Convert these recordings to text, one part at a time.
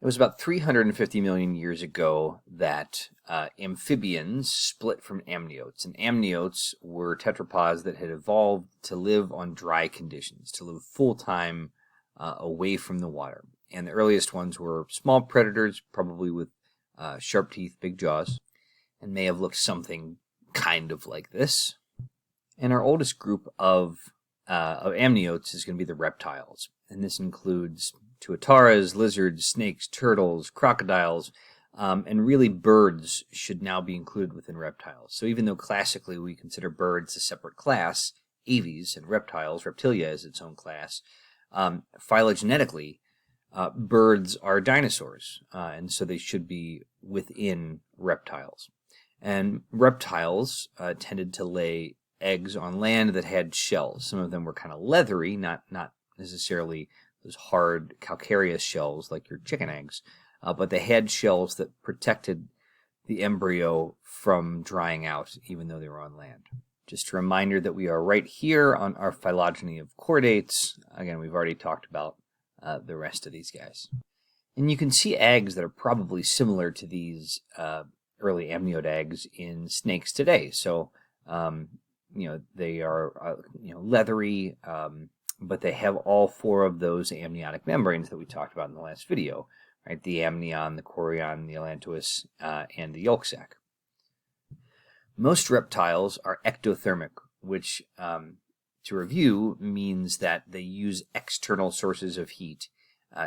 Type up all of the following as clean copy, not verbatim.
It was about 350 million years ago that amphibians split from amniotes. And amniotes were tetrapods that had evolved to live on dry conditions, to live full-time away from the water. And the earliest ones were small predators, probably with sharp teeth, big jaws, and may have looked something kind of like this. And our oldest group of amniotes is going to be the reptiles. And this includes tuataras, lizards, snakes, turtles, crocodiles, and really birds should now be included within reptiles. So even though classically we consider birds a separate class, aves, and reptiles, reptilia is its own class, phylogenetically, birds are dinosaurs, and so they should be within reptiles. And reptiles tended to lay eggs on land that had shells. Some of them were kind of leathery, not necessarily those hard calcareous shells like your chicken eggs, but they had shells that protected the embryo from drying out even though they were on land. Just a reminder that we are right here on our phylogeny of chordates. Again, we've already talked about the rest of these guys. And you can see eggs that are probably similar to these early amniote eggs in snakes today. So, they are leathery, but they have all four of those amniotic membranes that we talked about in the last video, right? The amnion, the chorion, the allantois, and the yolk sac. Most reptiles are ectothermic, which, to review, means that they use external sources of heat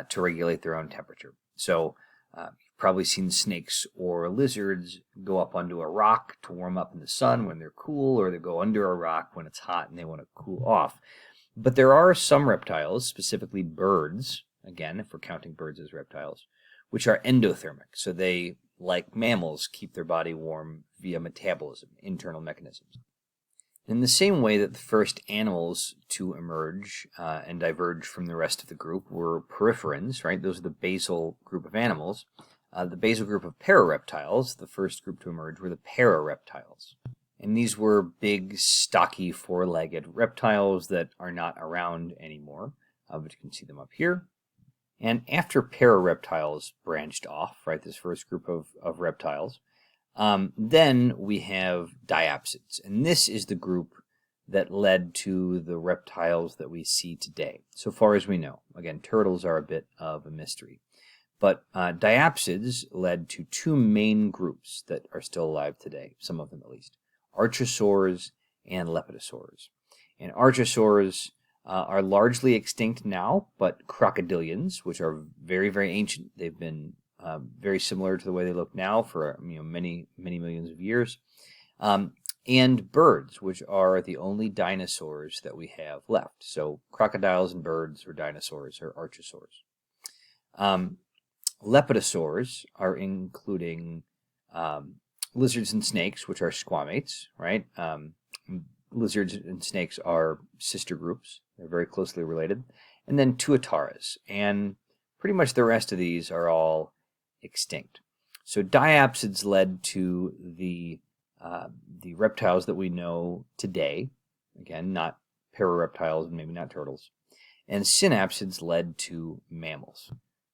to regulate their own temperature. So you've probably seen snakes or lizards go up onto a rock to warm up in the sun when they're cool, or they go under a rock when it's hot and they want to cool off. But there are some reptiles, specifically birds, again, if we're counting birds as reptiles, which are endothermic. So they, like mammals, keep their body warm via metabolism, internal mechanisms. In the same way that the first animals to emerge and diverge from the rest of the group were poriferanes, right? Those are the basal group of animals. The basal group of parareptiles, the first group to emerge, were the parareptiles. And these were big, stocky, four-legged reptiles that are not around anymore, but you can see them up here. And after parareptiles branched off, right, this first group of reptiles, then we have diapsids. And this is the group that led to the reptiles that we see today, so far as we know. Again, turtles are a bit of a mystery. But diapsids led to two main groups that are still alive today, some of them at least. Archosaurs and lepidosaurs. And archosaurs are largely extinct now, but crocodilians, which are very, very ancient, they've been very similar to the way they look now for many, many millions of years, and birds, which are the only dinosaurs that we have left. So crocodiles and birds, or dinosaurs, or archosaurs. Lepidosaurs are including lizards and snakes, which are squamates, right? Lizards and snakes are sister groups. They're very closely related. And then tuataras. And pretty much the rest of these are all extinct. So diapsids led to the reptiles that we know today. Again, not parareptiles and maybe not turtles. And synapsids led to mammals.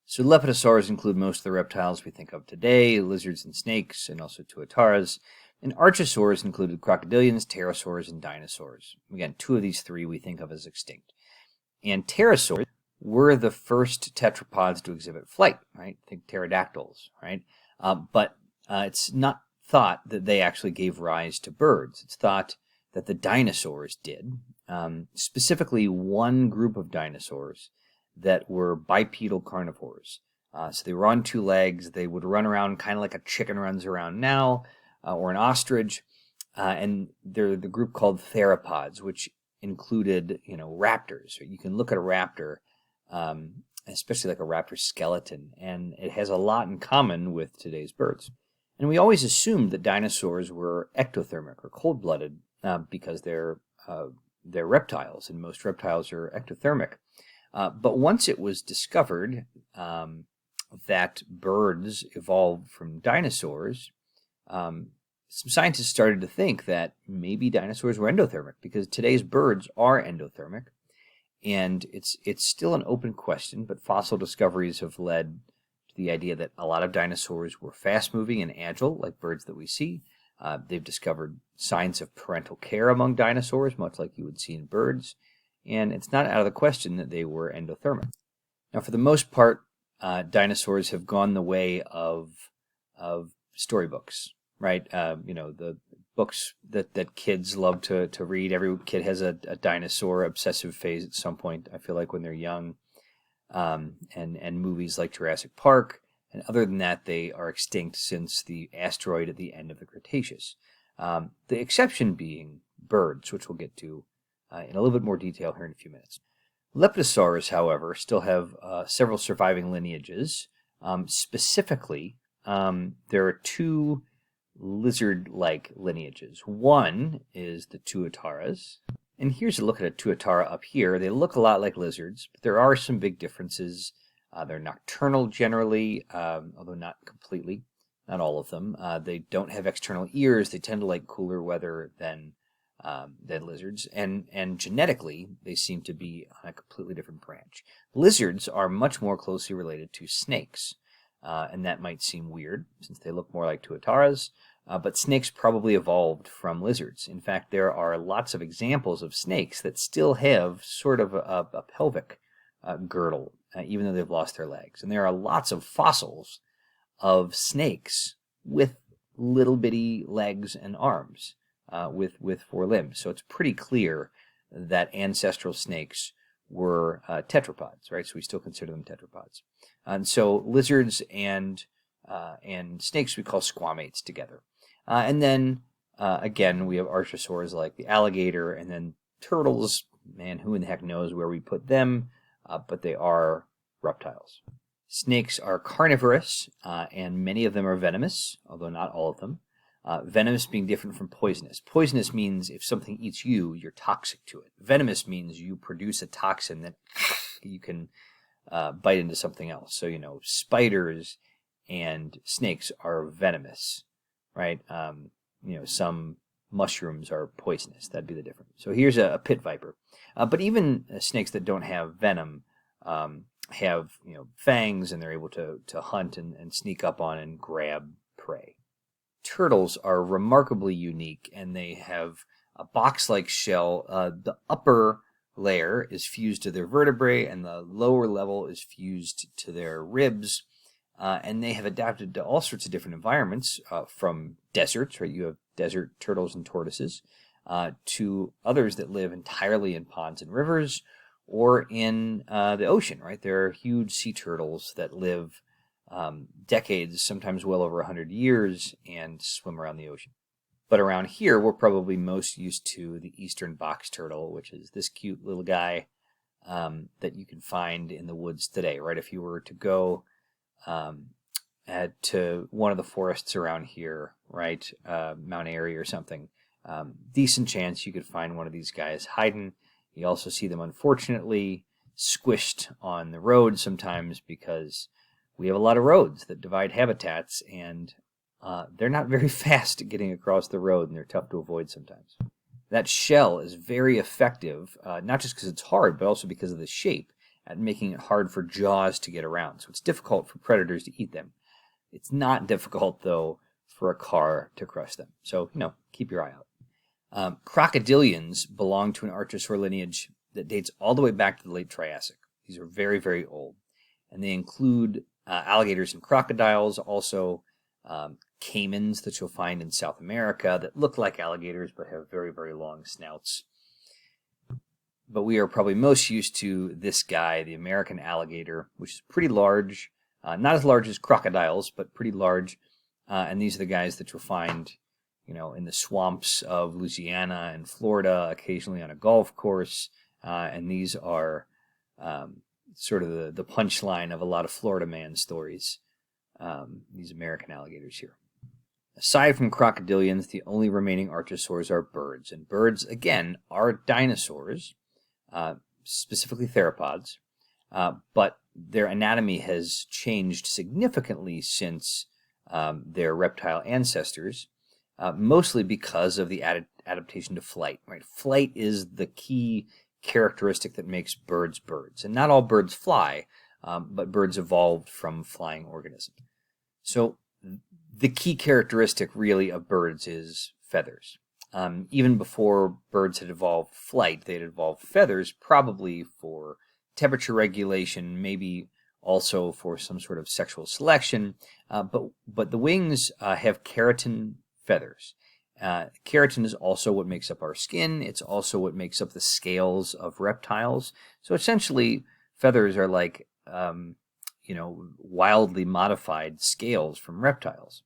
So lepidosaurs include most of the reptiles we think of today, lizards and snakes, and also tuataras. And archosaurs included crocodilians, pterosaurs, and dinosaurs. Again, two of these three we think of as extinct. And pterosaurs were the first tetrapods to exhibit flight, right? Think pterodactyls, right? But it's not thought that they actually gave rise to birds. It's thought that the dinosaurs did, specifically one group of dinosaurs that were bipedal carnivores. So they were on two legs. They would run around kind of like a chicken runs around now, or an ostrich. And they're the group called theropods, which included, raptors. You can look at a raptor, especially like a raptor skeleton, and it has a lot in common with today's birds. And we always assumed that dinosaurs were ectothermic or cold-blooded because they're reptiles, and most reptiles are ectothermic. But once it was discovered that birds evolved from dinosaurs, some scientists started to think that maybe dinosaurs were endothermic, because today's birds are endothermic, and it's still an open question, but fossil discoveries have led to the idea that a lot of dinosaurs were fast-moving and agile, like birds that we see. They've discovered signs of parental care among dinosaurs, much like you would see in birds. And it's not out of the question that they were endothermic. Now, for the most part, dinosaurs have gone the way of storybooks, right? The books that kids love to read. Every kid has a dinosaur obsessive phase at some point, I feel like, when they're young. And movies like Jurassic Park. And other than that, they are extinct since the asteroid at the end of the Cretaceous. The exception being birds, which we'll get to in a little bit more detail here in a few minutes. Leptosaurs, however, still have several surviving lineages. Specifically, there are two lizard-like lineages. One is the Tuataras. And here's a look at a Tuatara up here. They look a lot like lizards, but there are some big differences. They're nocturnal generally, although not completely, not all of them. They don't have external ears. They tend to like cooler weather than lizards. And genetically, they seem to be on a completely different branch. Lizards are much more closely related to snakes, and that might seem weird since they look more like Tuataras. But snakes probably evolved from lizards. In fact, there are lots of examples of snakes that still have sort of a pelvic girdle, even though they've lost their legs. And there are lots of fossils of snakes with little bitty legs and arms with four limbs. So it's pretty clear that ancestral snakes were tetrapods, right? So we still consider them tetrapods. And so lizards and snakes we call squamates together. And then, again, we have archosaurs like the alligator, and then turtles. Man, who in the heck knows where we put them, but they are reptiles. Snakes are carnivorous, and many of them are venomous, although not all of them. Venomous being different from poisonous. Poisonous means if something eats you, you're toxic to it. Venomous means you produce a toxin that you can bite into something else. So, spiders and snakes are venomous. Right? Some mushrooms are poisonous. That'd be the difference. So here's a pit viper. But even snakes that don't have venom have fangs, and they're able to hunt and sneak up on and grab prey. Turtles are remarkably unique, and they have a box-like shell. The upper layer is fused to their vertebrae, and the lower level is fused to their ribs. And they have adapted to all sorts of different environments, from deserts, right? You have desert turtles and tortoises, to others that live entirely in ponds and rivers, or in the ocean, right? There are huge sea turtles that live decades, sometimes well over 100 years, and swim around the ocean. But around here, we're probably most used to the eastern box turtle, which is this cute little guy that you can find in the woods today, right? If you were to go to one of the forests around here, right, Mount Airy or something, decent chance you could find one of these guys hiding. You also see them, unfortunately, squished on the road sometimes because we have a lot of roads that divide habitats, and they're not very fast at getting across the road, and they're tough to avoid sometimes. That shell is very effective, not just because it's hard, but also because of the shape, at making it hard for jaws to get around. So it's difficult for predators to eat them. It's not difficult, though, for a car to crush them. So, keep your eye out. Crocodilians belong to an archosaur lineage that dates all the way back to the late Triassic. These are very, very old. And they include alligators and crocodiles, also caimans that you'll find in South America that look like alligators but have very, very long snouts. But we are probably most used to this guy, the American alligator, which is pretty large. Not as large as crocodiles, but pretty large. And these are the guys that you'll find, in the swamps of Louisiana and Florida, occasionally on a golf course. And these are sort of the punchline of a lot of Florida man stories, these American alligators here. Aside from crocodilians, the only remaining archosaurs are birds. And birds, again, are dinosaurs. Specifically theropods, but their anatomy has changed significantly since their reptile ancestors, mostly because of the adaptation to flight. Right, flight is the key characteristic that makes birds birds, and not all birds fly, but birds evolved from flying organisms. So the key characteristic really of birds is feathers. Even before birds had evolved flight, they had evolved feathers, probably for temperature regulation, maybe also for some sort of sexual selection. But the wings have keratin feathers. Keratin is also what makes up our skin. It's also what makes up the scales of reptiles. So essentially, feathers are like wildly modified scales from reptiles.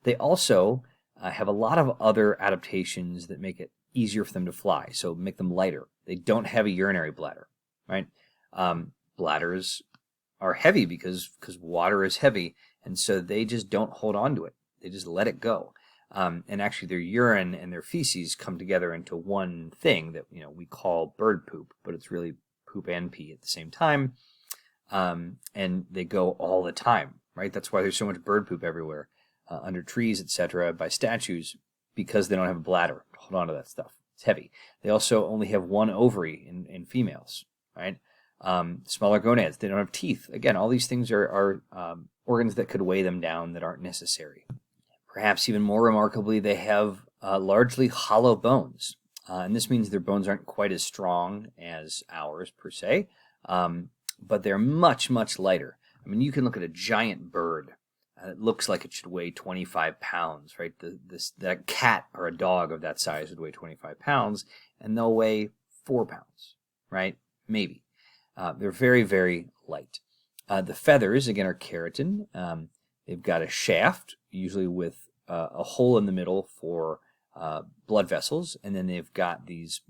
They also have a lot of other adaptations that make it easier for them to fly, so make them lighter. They don't have a urinary bladder, right? Bladders are heavy because water is heavy, and so they just don't hold on to it. They just let it go. And actually their urine and their feces come together into one thing that we call bird poop, but it's really poop and pee at the same time. And they go all the time, right? That's why there's so much bird poop everywhere, under trees, etc., by statues, because they don't have a bladder to hold on to that stuff. It's heavy. They also only have one ovary in females, right? Smaller gonads. They don't have teeth. Again, all these things are organs that could weigh them down that aren't necessary. Perhaps even more remarkably, they have largely hollow bones. And this means their bones aren't quite as strong as ours, per se, but they're much, much lighter. I mean, you can look at a giant bird. It looks like it should weigh 25 pounds, right? That cat or a dog of that size would weigh 25 pounds, and they'll weigh 4 pounds, right? Maybe. They're very, very light. The feathers, again, are keratin. They've got a shaft, usually with a hole in the middle for blood vessels, and then they've got these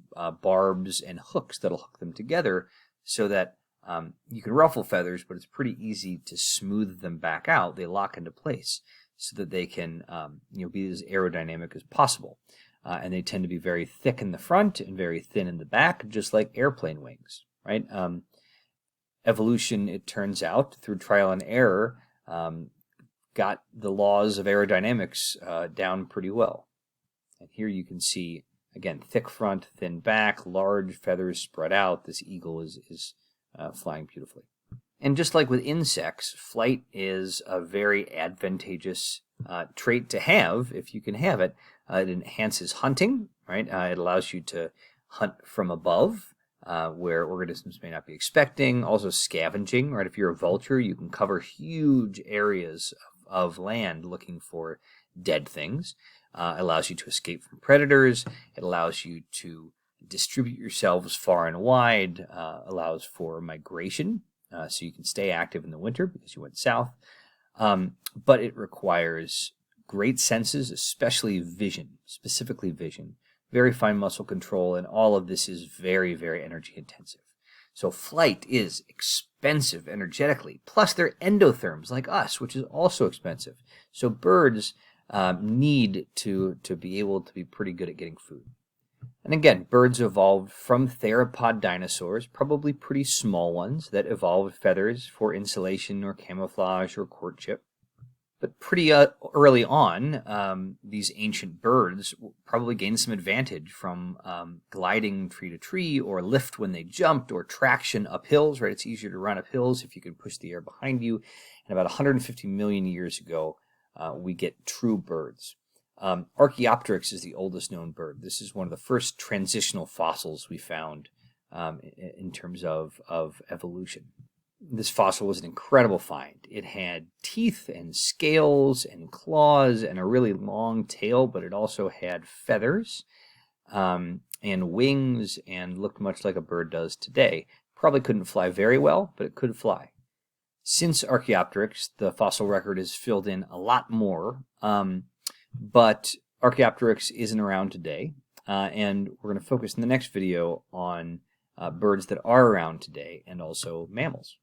barbs and hooks that'll hook them together so that you can ruffle feathers, but it's pretty easy to smooth them back out. They lock into place so that they can be as aerodynamic as possible. And they tend to be very thick in the front and very thin in the back, just like airplane wings, right? Evolution, it turns out, through trial and error, got the laws of aerodynamics down pretty well. And here you can see, again, thick front, thin back, large feathers spread out. This eagle is flying beautifully. And just like with insects, flight is a very advantageous trait to have if you can have it. It enhances hunting, right? It allows you to hunt from above, where organisms may not be expecting. Also scavenging, right? If you're a vulture, you can cover huge areas of land looking for dead things. It allows you to escape from predators. It allows you to distribute yourselves far and wide, allows for migration, so you can stay active in the winter because you went south. But it requires great senses, especially vision, specifically vision, very fine muscle control, and all of this is very, very energy intensive. So flight is expensive energetically, plus they're endotherms like us, which is also expensive. So birds need to be able to be pretty good at getting food. And again, birds evolved from theropod dinosaurs, probably pretty small ones, that evolved feathers for insulation or camouflage or courtship. But pretty early on, these ancient birds probably gained some advantage from gliding tree to tree, or lift when they jumped, or traction up hills, right? It's easier to run up hills if you can push the air behind you. And about 150 million years ago, we get true birds. Archaeopteryx is the oldest known bird. This is one of the first transitional fossils we found in terms of evolution. This fossil was an incredible find. It had teeth and scales and claws and a really long tail, but it also had feathers and wings and looked much like a bird does today. Probably couldn't fly very well, but it could fly. Since Archaeopteryx, the fossil record is filled in a lot more, but Archaeopteryx isn't around today, and we're going to focus in the next video on birds that are around today and also mammals.